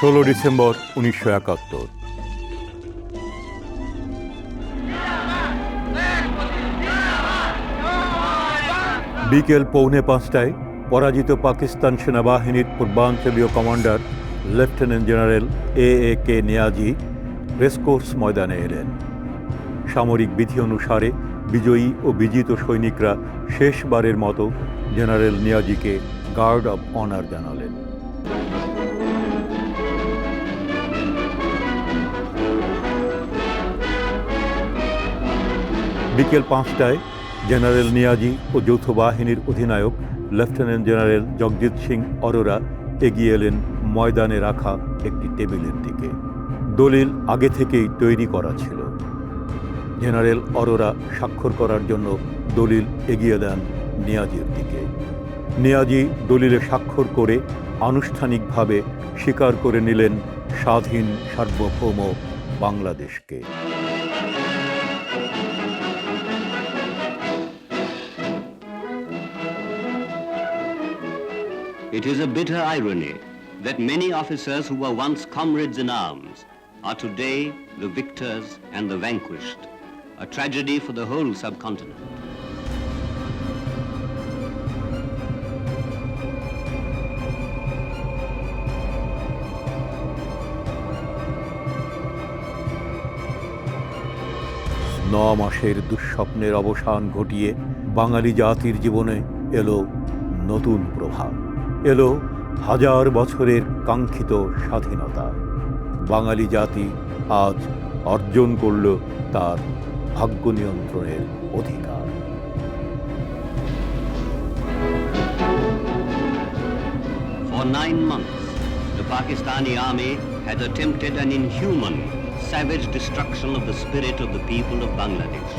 December 1971। বিকেল 4:45টায় পরাজিত পাকিস্তান সেনাবাহিনীর পূর্বাঞ্চলীয় commander lieutenant general A.A.K. Niazi racecourse ময়দানে এলেন। সামরিক বিধি অনুসারে বিজয়ী ও বিজিত সৈনিকরা শেষবারের মতো জেনারেল নিয়াজিকে গার্ড অব অনার জানালেন। বিকেল 5টায় জেনারেল নিয়াজি ও যৌথ বাহিনীর অধিনায়ক লেফটেন্যান্ট জেনারেল জগজিৎ সিং অরোরা এগিয়ে এলেন ময়দানে রাখা একটি টেবিলের দিকে। দলিল আগে থেকেই তৈরি করা ছিল। জেনারেল অরোরা স্বাক্ষর করার জন্য দলিল এগিয়ে দেন নিয়াজির দিকে। নিয়াজি দলিলে স্বাক্ষর করে আনুষ্ঠানিকভাবে স্বীকার করে নিলেন স্বাধীন সার্বভৌম বাংলাদেশকে। It is a bitter irony that many officers who were once comrades in arms are today the victors and the vanquished, a tragedy for the whole subcontinent. মাসের দুঃস্বপ্নের অবসান ঘটিয়ে বাঙালি জাতির জীবনে এলো নতুন প্রভাত, এলো হাজার বছরের কাঙ্ক্ষিত স্বাধীনতা। বাঙালি জাতি আজ অর্জন করল তার ভাগ্য নিয়ন্ত্রণের অধিকার। For 9 months, the Pakistani army had attempted an inhuman, savage destruction of the spirit of the people of Bangladesh.